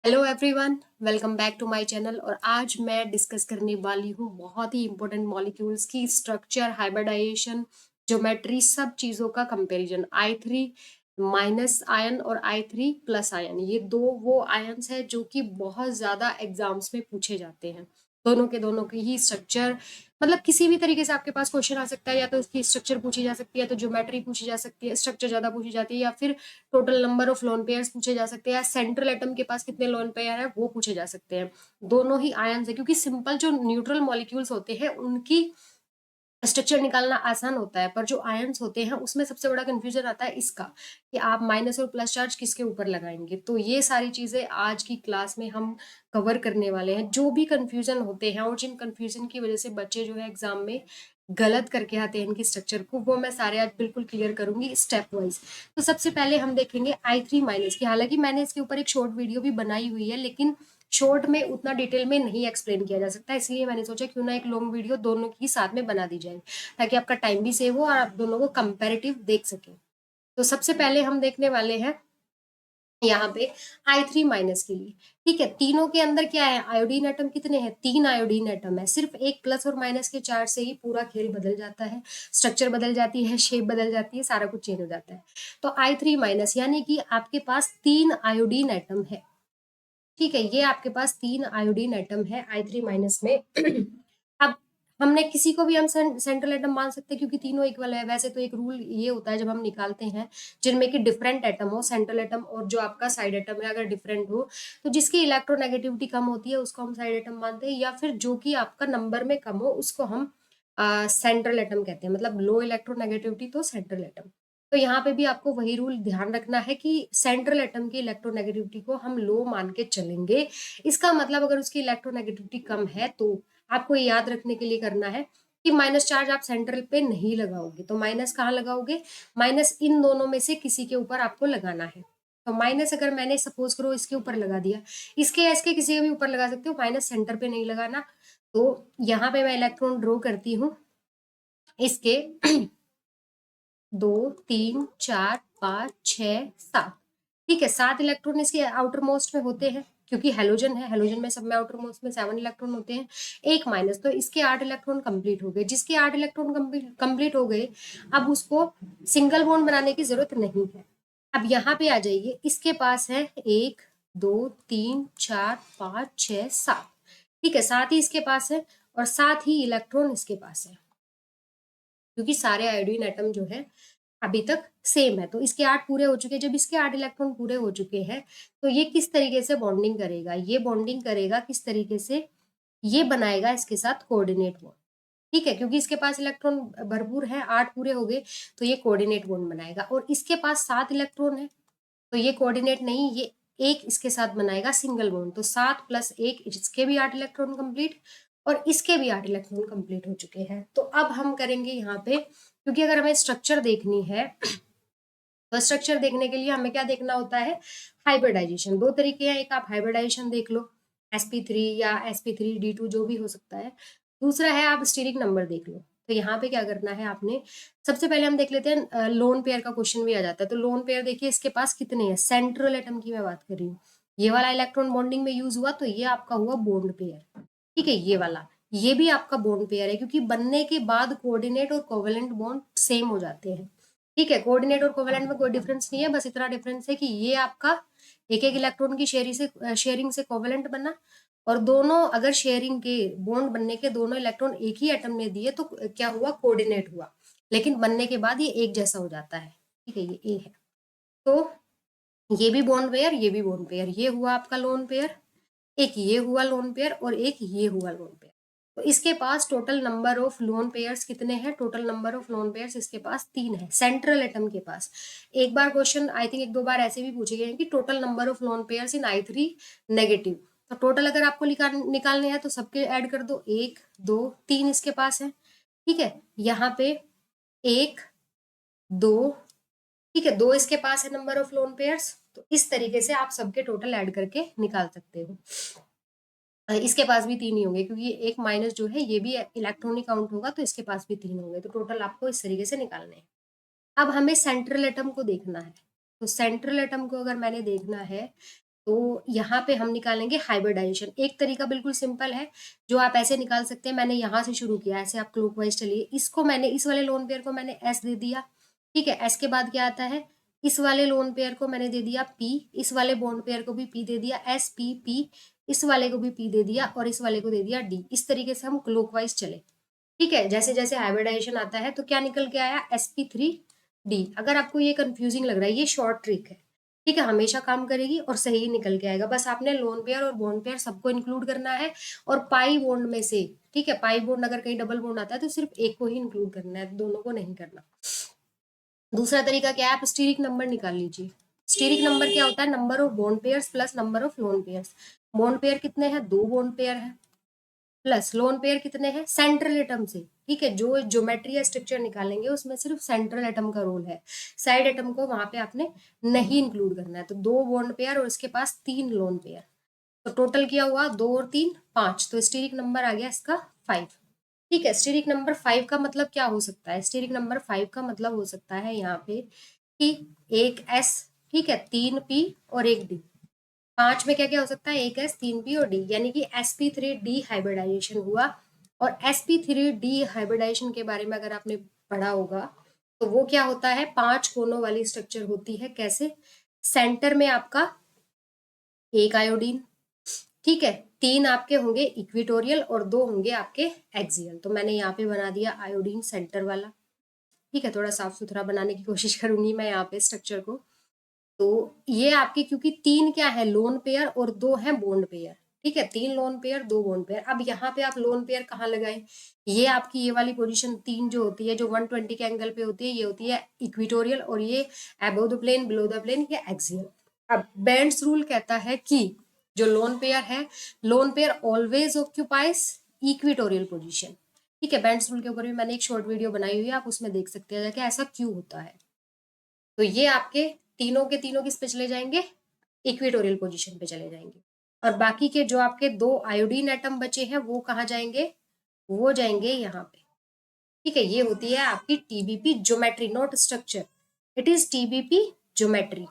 Hello everyone, welcome back to my channel. और आज मैं डिस्कस करने वाली हूँ बहुत ही इंपॉर्टेंट मॉलिक्यूल्स की स्ट्रक्चर, हाइब्रिडाइजेशन, ज्योमेट्री, सब चीज़ों का कंपैरिजन। I3 माइनस आयन और I3 प्लस आयन, ये दो वो आयन्स है जो कि बहुत ज़्यादा एग्जाम्स में पूछे जाते हैं। दोनों के दोनों की ही स्ट्रक्चर, मतलब किसी भी तरीके से आपके पास क्वेश्चन आ सकता है। या तो इसकी स्ट्रक्चर पूछी जा सकती है, तो ज्योमेट्री पूछी जा सकती है, स्ट्रक्चर ज़्यादा पूछी जाती है, या फिर total number of lone pairs पूछे जा सकते हैं, या सेंट्रल एटम के पास कितने लोन पेयर है वो पूछे जा सकते हैं। दोनों ही आयन्स है, क्योंकि सिंपल जो न्यूट्रल मॉलिक्यूल्स होते हैं उनकी स्ट्रक्चर निकालना आसान होता है, पर जो आयन्स होते हैं उसमें सबसे बड़ा कंफ्यूजन आता है इसका, कि आप माइनस और प्लस चार्ज किसके ऊपर लगाएंगे। तो ये सारी चीजें आज की क्लास में हम कवर करने वाले हैं। जो भी कंफ्यूजन होते हैं और जिन कंफ्यूजन की वजह से बच्चे जो है एग्जाम में गलत करके आते हैं इनकी स्ट्रक्चर को, वो मैं सारे आज बिल्कुल क्लियर करूंगी स्टेप वाइज। तो सबसे पहले हम देखेंगे I3 माइनस की। हालांकि मैंने इसके ऊपर एक शॉर्ट वीडियो भी बनाई हुई है, लेकिन शॉर्ट में उतना डिटेल में नहीं एक्सप्लेन किया जा सकता, इसलिए मैंने सोचा क्यों ना एक लॉन्ग वीडियो दोनों की साथ में बना दी जाए, ताकि आपका टाइम भी सेव हो और आप दोनों को कंपैरेटिव देख सकें। तो सबसे पहले हम देखने वाले हैं यहाँ पे I3 माइनस के लिए। ठीक है, तीनों के अंदर क्या है, आयोडीन एटम कितने हैं, 3 आयोडीन एटम है। सिर्फ एक प्लस और माइनस के चार्ज से ही पूरा खेल बदल जाता है, स्ट्रक्चर बदल जाती है, शेप बदल जाती है, सारा कुछ चेंज हो जाता है। तो I3 माइनस यानी कि आपके पास 3 आयोडीन एटम है। ठीक है, ये आपके पास 3 आयोडीन एटम है I3 माइनस में। अब हमने किसी को भी हम सेंट्रल एटम मान सकते हैं, क्योंकि तीनों इक्वल है। वैसे तो एक रूल ये होता है जब हम निकालते हैं जिनमें कि डिफरेंट एटम हो, सेंट्रल एटम और जो आपका साइड एटम है अगर डिफरेंट हो, तो जिसकी इलेक्ट्रोनेगेटिविटी कम होती है उसको हम साइड एटम मानते हैं, या फिर जो कि आपका नंबर में कम हो उसको हम सेंट्रल एटम कहते हैं। मतलब लो इलेक्ट्रोनेगेटिविटी तो सेंट्रल एटम। तो यहाँ पे भी आपको वही रूल ध्यान रखना है कि सेंट्रल एटम की इलेक्ट्रोनेगेटिविटी को हम लो मान के चलेंगे। इसका मतलब अगर उसकी इलेक्ट्रोनेगेटिविटी कम है तो आपको ये याद रखने के लिए करना है कि माइनस चार्ज आप सेंट्रल पे नहीं लगाओगे। तो माइनस कहाँ लगाओगे, माइनस इन दोनों में से किसी के ऊपर आपको लगाना है। तो माइनस अगर मैंने सपोज करो इसके ऊपर लगा दिया, इसके या इसके किसी के भी ऊपर लगा सकते हो, माइनस सेंटर पे नहीं लगाना। तो यहाँ पे मैं इलेक्ट्रॉन ड्रॉ करती हूँ इसके 2 3 4 5 6 7। ठीक है, 7 इलेक्ट्रॉन इसके आउटर मोस्ट में होते हैं, क्योंकि हेलोजन है, हेलोजन में सब में आउटर मोस्ट में 7 इलेक्ट्रॉन होते हैं। एक माइनस, तो इसके 8 इलेक्ट्रॉन कंप्लीट हो गए। जिसके 8 इलेक्ट्रॉन कंप्लीट हो गए, अब उसको सिंगल बॉन्ड बनाने की जरूरत नहीं है। अब यहाँ पे आ जाइए, इसके पास है 1 2 3 4 5 6 7। ठीक है, 7 ही इसके पास है और 7 ही इलेक्ट्रॉन इसके पास है, क्योंकि सारे आयोडीन एटम जो है अभी तक सेम है। तो इसके 8 पूरे हो चुके हैं। जब इसके 8 इलेक्ट्रॉन पूरे हो चुके हैं, तो ये किस तरीके से बॉन्डिंग करेगा, ये बॉन्डिंग करेगा किस तरीके से, ये बनाएगा इसके साथ कोऑर्डिनेट बॉन्ड। ठीक है, क्योंकि इसके पास इलेक्ट्रॉन भरपूर है, 8 पूरे हो गए, तो ये कोऑर्डिनेट बॉन्ड बनाएगा। और इसके पास 7 इलेक्ट्रॉन है, तो ये कोऑर्डिनेट नहीं, ये एक इसके साथ बनाएगा सिंगल बॉन्ड। तो 7 + 1, इसके भी 8 इलेक्ट्रॉन कंप्लीट और इसके भी 8 इलेक्ट्रॉन कंप्लीट हो चुके हैं। तो अब हम करेंगे यहाँ पे, क्योंकि अगर हमें स्ट्रक्चर देखनी है तो स्ट्रक्चर देखने के लिए हमें क्या देखना होता है, हाइब्रिडाइजेशन। दो तरीके हैं, एक आप हाइब्रिडाइजेशन देख लो, sp3 या sp3d2 जो भी हो सकता है। दूसरा है आप स्टीरिक नंबर देख लो। तो यहाँ पे क्या करना है आपने, सबसे पहले हम देख लेते हैं लोन पेयर का क्वेश्चन भी आ जाता है। तो लोन पेयर देखिए इसके पास कितने हैं, सेंट्रल एटम की मैं बात कर रही हूँ। ये वाला इलेक्ट्रॉन बॉन्डिंग में यूज हुआ, तो ये आपका हुआ बॉन्ड पेयर। ठीक है, ये वाला, ये भी आपका बॉन्ड पेयर है, क्योंकि बनने के बाद कोऑर्डिनेट और कोवेलेंट बॉन्ड सेम हो जाते हैं। ठीक है, कोऑर्डिनेट और कोवेलेंट में कोई डिफरेंस नहीं है, बस इतना डिफरेंस है कि ये आपका एक एक इलेक्ट्रॉन की शेयरिंग से कोवेलेंट बना, और दोनों अगर शेयरिंग के बॉन्ड बनने के दोनों इलेक्ट्रॉन एक ही एटम ने दिए तो क्या हुआ, कोऑर्डिनेट हुआ। लेकिन बनने के बाद ये एक जैसा हो जाता है। ठीक है, ये ए है। तो ये भी बॉन्ड पेयर, ये भी बॉन्ड पेयर, ये हुआ आपका लोन पेयर, एक ये हुआ लोन पेयर और एक ये हुआ लोन पेयर। तो इसके पास total number of lone pairs कितने हैं, total number of lone pairs इसके पास 3 है, सेंट्रल एटम के पास। एक बार क्वेश्चन आई थिंक 1 2 बार ऐसे भी पूछे गए हैं कि total number of lone pairs in I3 negative. तो टोटल अगर आपको निकालने हैं तो सबके ऐड कर दो, 1 2 3 इसके पास है। ठीक है, यहाँ पे 1 2, ठीक है, 2 इसके पास है नंबर ऑफ लोन पेयर्स। तो इस तरीके से आप सबके टोटल ऐड करके निकाल सकते हो। इसके पास भी 3 ही होंगे, क्योंकि एक माइनस जो है ये भी इलेक्ट्रॉनिक काउंट होगा, तो इसके पास भी 3 होंगे। तो टोटल आपको इस तरीके से निकालने हैं। अब हमें सेंट्रल एटम को देखना है। तो सेंट्रल एटम को अगर मैंने देखना है, तो यहाँ पे हम निकालेंगे हाइब्रिडाइजेशन। एक तरीका बिल्कुल सिंपल है जो आप ऐसे निकाल सकते हैं। मैंने यहाँ से शुरू किया, ऐसे आप क्लॉकवाइज चलिए। इसको मैंने, इस वाले लोन पेयर को मैंने एस दे दिया, ठीक है। एस के बाद क्या आता है, इस वाले लोन पेयर को मैंने दे दिया पी, इस वाले बॉन्ड पेयर को भी पी दे दिया, एस पी पी, इस वाले को भी पी दे दिया और इस वाले को दे दिया डी। इस तरीके से हम क्लॉकवाइज चले, ठीक है। जैसे जैसे हाइब्रिडाइजेशन आता है तो क्या निकल के आया, sp3d। अगर आपको ये कंफ्यूजिंग लग रहा है, ये शॉर्ट ट्रिक है, ठीक है, हमेशा काम करेगी और सही ही निकल के आएगा। बस आपने लोन पेयर और बॉन्ड पेयर सबको इंक्लूड करना है और पाई बॉन्ड में से, ठीक है, पाई बॉन्ड अगर कहीं डबल बॉन्ड आता है तो सिर्फ एक को ही इंक्लूड करना है, दोनों को नहीं करना। दूसरा तरीका क्या है, आप स्टीरिक नंबर निकाल लीजिए। स्टीरिक नंबर क्या होता है, number of bond pairs plus number of lone pairs. Bond pair कितने हैं, 2 बॉन्ड पेयर है, प्लस लोन पेयर कितने हैं, सेंट्रल एटम से, ठीक है। जो ज्योमेट्री या स्ट्रक्चर निकालेंगे उसमें सिर्फ सेंट्रल एटम का रोल है, साइड एटम को वहां पे आपने नहीं इंक्लूड करना है। तो 2 बॉन्ड पेयर और इसके पास 3 लोन पेयर, तो टोटल क्या हुआ, 2 और 3 5, तो स्टीरिक नंबर आ गया इसका 5, ठीक है। स्टीरिक नंबर 5 का मतलब क्या हो सकता है, स्टीरिक नंबर 5 का मतलब हो सकता है यहाँ पे कि एक एस, ठीक है, 3 पी और एक डी। 5 में क्या क्या हो सकता है, एक एस, 3 पी और डी, यानी कि sp3d हाइब्रिडाइजेशन हुआ। और sp3d हाइब्रिडाइजेशन के बारे में अगर आपने पढ़ा होगा तो वो क्या होता है, 5 कोनों वाली स्ट्रक्चर होती है। कैसे, सेंटर में आपका एक आयोडीन, ठीक है, 3 आपके होंगे इक्विटोरियल और 2 होंगे आपके एक्सियल। तो मैंने यहाँ पे बना दिया आयोडीन सेंटर वाला, ठीक है। थोड़ा साफ सुथरा बनाने की कोशिश करूंगी मैं यहाँ पे स्ट्रक्चर को। तो ये आपके, क्योंकि 3 क्या है, लोन पेयर और 2 है बॉन्ड पेयर, ठीक है। 3 लोन पेयर 2 बॉन्ड पेयर। अब यहाँ पे आप लोन पेयर कहाँ लगाए, ये आपकी ये वाली पोजीशन 3 जो होती है, जो 120 के एंगल पे होती है, ये होती है इक्विटोरियल और ये above the plane, below the plane, ये एक्सियल। अब बेंड्स रूल कहता है कि जो लोन पेयर है, lone pair always occupies equatorial position, ठीक है। बेंड्स रूल के ऊपर भी मैंने एक शॉर्ट वीडियो बनाई हुई है, आप उसमें देख सकते हैं कि ऐसा क्यों होता है। तो ये आपके तीनों के तीनों किस पे चले जाएंगे, इक्वेटोरियल पोजीशन पे चले जाएंगे। और बाकी के जो आपके 2 आयोडीन एटम बचे हैं वो कहाँ जाएंगे, वो जाएंगे यहाँ पे, ठीक है। ये होती है आपकी TBP geometry, not structure, it is TBP geometry,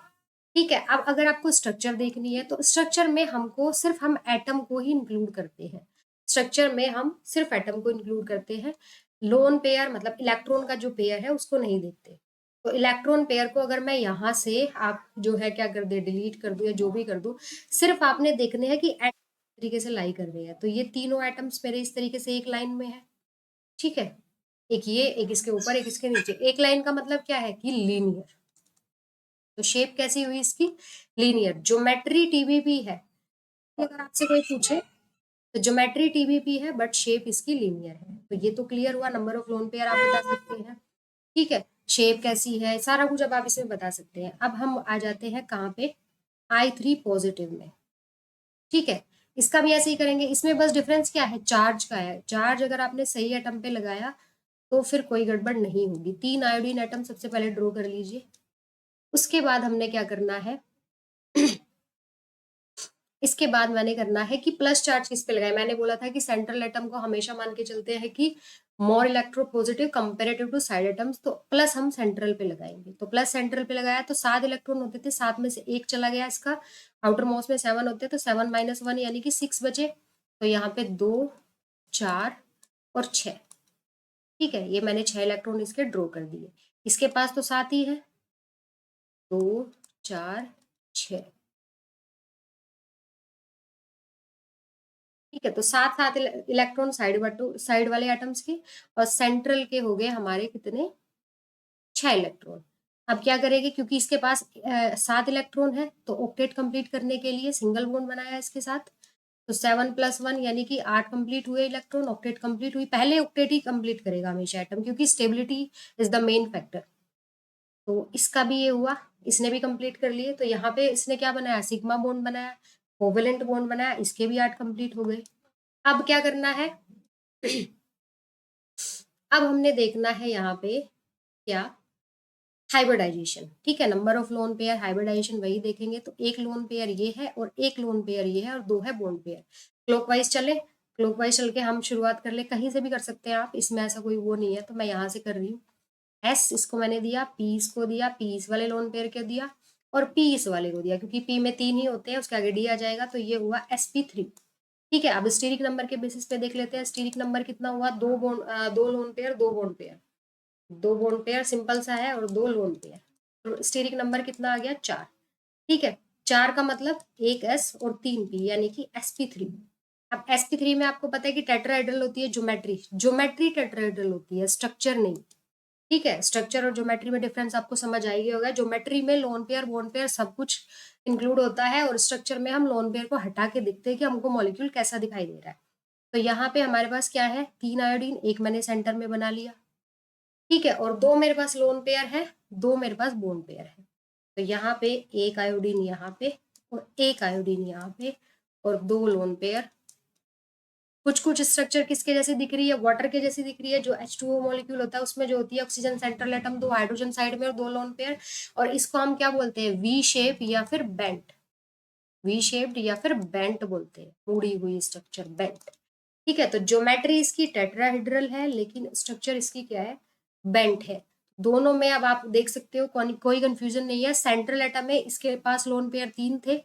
ठीक है। अब अगर आपको स्ट्रक्चर देखनी है तो स्ट्रक्चर में हमको सिर्फ हम एटम को ही इंक्लूड करते हैं, स्ट्रक्चर में हम सिर्फ एटम को इंक्लूड करते हैं। लोन पेयर मतलब इलेक्ट्रॉन का जो पेयर है उसको नहीं देखते। तो इलेक्ट्रॉन पेयर को अगर मैं यहाँ से आप जो है क्या कर दे, डिलीट कर दूं या जो भी कर दूं, सिर्फ आपने देखने हैं कि एटम तरीके से लाई कर रहे हैं। तो ये तीनों एटम्स मेरे इस तरीके से एक लाइन में है, ठीक है। एक ये, एक इसके ऊपर, एक इसके नीचे। एक लाइन का मतलब क्या है कि लीनियर। तो शेप कैसी हुई इसकी, लीनियर। ज्योमेट्री टीबीपी है, अगर आपसे कोई पूछे तो ज्योमेट्री टीबीपी है बट शेप इसकी लीनियर है। तो ये तो क्लियर हुआ, नंबर ऑफ लोन पेयर आप बता सकते हैं, ठीक है। शेप कैसी है, सारा कुछ अब आप इसमें बता सकते हैं। अब हम आ जाते हैं कहाँ पे, I3 पॉजिटिव में, ठीक है। इसका भी ऐसे ही करेंगे। इसमें बस डिफरेंस क्या है, चार्ज का है। चार्ज अगर आपने सही एटम पे लगाया तो फिर कोई गड़बड़ नहीं होगी। 3 आयोडीन एटम सबसे पहले ड्रॉ कर लीजिए। उसके बाद हमने क्या करना है इसके बाद मैंने करना है कि प्लस चार्ज किस पे लगाए। मैंने बोला था कि सेंट्रल एटम को हमेशा मान के चलते हैं कि more electropositive comparative to side atoms, तो प्लस हम सेंट्रल पे लगाएंगे। तो प्लस सेंट्रल पे लगाया तो 7 इलेक्ट्रॉन होते थे, 7 में से एक चला गया इसका, आउटर मोस्ट में 7 होते तो 7 माइनस 1 यानी कि 6 बचे। तो यहाँ पे 2 4 और 6, ठीक है। ये मैंने 6 इलेक्ट्रॉन इसके ड्रॉ कर दिए। इसके पास तो 7 ही है, 2 4 6, ठीक है। तो 7 7 इलेक्ट्रॉन साइड वाले एटम्स के, और सेंट्रल के हो गए हमारे कितने, 6 इलेक्ट्रॉन। अब क्या करेंगे, क्योंकि इसके पास 7 इलेक्ट्रॉन है तो ऑक्टेट कंप्लीट करने के लिए सिंगल बॉन्ड बनाया इसके साथ। तो 7 + 1 यानी कि 8 कंप्लीट हुए इलेक्ट्रॉन, ऑक्टेट कंप्लीट हुई। पहले ऑक्टेट ही कंप्लीट करेगा हमेशा एटम, क्योंकि stability is the main factor. तो इसका भी ये हुआ, इसने भी कंप्लीट कर लिए। तो यहाँ पे इसने क्या बनाया, सिग्मा बॉन्ड बनाया, कोवेलेंट बॉन्ड बनाया, इसके भी 8 कंप्लीट हो गए। अब क्या करना है अब हमने देखना है यहाँ पे क्या, हाइब्रिडाइजेशन, ठीक है। Number of lone pair, hybridisation वही देखेंगे। तो एक लोन पेयर ये है और एक लोन पेयर ये है और 2 है बॉन्ड पेयर। क्लॉकवाइज चले, क्लॉकवाइज चल के हम शुरुआत कर ले, कहीं से भी कर सकते हैं आप, इसमें ऐसा कोई वो नहीं है। तो मैं यहाँ से कर रही हूँ। एस इसको मैंने दिया, पी इसको दिया, पी इस वाले लोन पेयर को दिया, और पी इस वाले को दिया, क्योंकि पी में 3 ही होते हैं, उसके आगे डी आ जाएगा, तो ये हुआ sp3। ठीक है, अब स्टीरिक नंबर के बेसिस पे देख लेते हैं। स्टीरिक नंबर कितना हुआ, दो लोन पेयर, दो बॉन्ड पेयर, दो बॉन्ड पेयर सिंपल सा है, और दो लोन पेयर, तो स्टीरिक नंबर कितना आ गया, 4। ठीक है, 4 का मतलब 1 s और 3 p, यानी कि sp3। अब sp3 में आपको पता है कि टेट्राहेड्रल होती है, ज्योमेट्री ज्योमेट्री टेट्राहेड्रल होती है, स्ट्रक्चर नहीं। ठीक है, स्ट्रक्चर और ज्योमेट्री में डिफरेंस आपको समझ आई होगा। ज्योमेट्री में लोन पेयर, बॉन्ड पेयर सब कुछ इंक्लूड होता है, और स्ट्रक्चर में हम लोन पेयर को हटा के देखते हैं कि हमको मॉलिक्यूल कैसा दिखाई दे रहा है। तो यहाँ पे हमारे पास क्या है, 3 आयोडीन, एक मैंने सेंटर में बना लिया। ठीक है, और 2 मेरे पास लोन पेयर है, 2 मेरे पास बॉन्ड पेयर है। तो यहाँ पे एक आयोडीन यहाँ पे, और एक आयोडीन यहाँ पे, और 2 लोन पेयर। कुछ कुछ स्ट्रक्चर किसके जैसी दिख रही है, वाटर के जैसी दिख रही है। जो H2O मॉलिक्यूल होता है उसमें जो होती है oxygen central atom, 2 hydrogen side में और 2 लोन पेयर, और इसको हम क्या बोलते हैं, वी शेप या फिर बेंट, वी शेप्ड या फिर बेंट बोलते हैं, मुड़ी हुई स्ट्रक्चर, बेंट। ठीक है, तो ज्योमेट्री इसकी टेट्राहेड्रल है, लेकिन स्ट्रक्चर इसकी क्या है, बेंट है। दोनों में अब आप देख सकते हो कोई कंफ्यूजन नहीं है। सेंट्रल एटम है, इसके पास लोन पेयर 3 थे,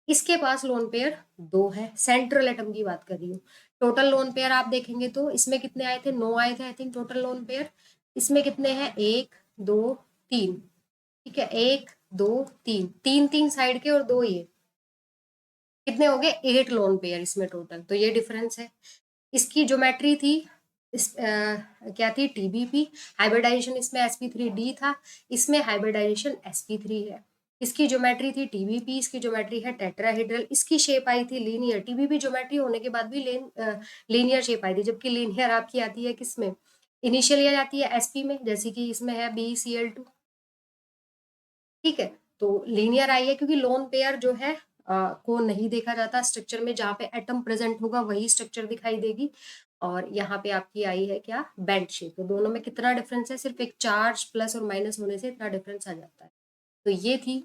इसके पास लोन पेयर 2 है। सेंट्रल एटम की बात कर रही हूँ। टोटल लोन पेयर आप देखेंगे तो इसमें कितने आए थे, 9 आए थे I think total lone pair. इसमें कितने हैं, 1 2 3। ठीक है, 1 2 3, 3 साइड के और 2 ये, कितने हो गए, 8 लोन पेयर इसमें टोटल। तो ये डिफरेंस है। इसकी ज्योमेट्री थी, क्या थी, टीबीपी। हाइब्रिडाइजेशन इसमें sp3d था, इसमें हाइब्रिडाइजेशन sp3 है। इसकी ज्योमेट्री थी टीबीपी, इसकी ज्योमेट्री है टेट्राहेड्रल। इसकी शेप आई थी लीनियर, टीबीपी ज्योमेट्री होने के बाद भी लीनियर शेप आई थी, जबकि लीनियर आपकी आती है किसमें, इनिशियली आ जाती है sp में, जैसे कि इसमें है BeCl2। ठीक है, तो लीनियर आई है क्योंकि लोन पेयर जो है को नहीं देखा जाता स्ट्रक्चर में, जहाँ पे एटम प्रेजेंट होगा वही स्ट्रक्चर दिखाई देगी। और यहाँ पे आपकी आई है क्या, बेंट शेप। तो दोनों में कितना डिफरेंस है, सिर्फ एक चार्ज प्लस और माइनस होने से इतना डिफरेंस आ जाता है। तो ये थी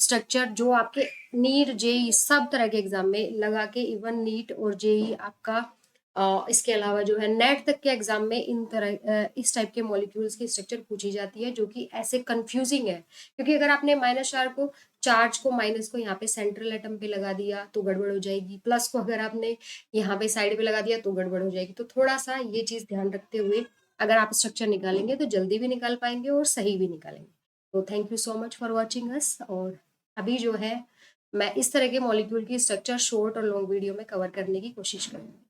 स्ट्रक्चर जो आपके नीट जेई सब तरह के एग्जाम में लगा के, इवन नीट और जेई आपका इसके अलावा जो है नेट तक के एग्जाम में इन तरह इस टाइप के मॉलिक्यूल्स की स्ट्रक्चर पूछी जाती है, जो कि ऐसे कंफ्यूजिंग है। क्योंकि अगर आपने चार्ज को माइनस को यहाँ पे सेंट्रल एटम पे लगा दिया तो गड़बड़ हो जाएगी, प्लस को अगर आपने यहाँ पे साइड पे लगा दिया तो गड़बड़ हो जाएगी। तो थोड़ा सा ये चीज ध्यान रखते हुए अगर आप स्ट्रक्चर निकालेंगे तो जल्दी भी निकाल पाएंगे और सही भी निकालेंगे। तो thank you so much for watching us. और अभी जो है मैं इस तरह के मॉलिक्यूल की स्ट्रक्चर शॉर्ट और लॉन्ग वीडियो में कवर करने की कोशिश करूँगी।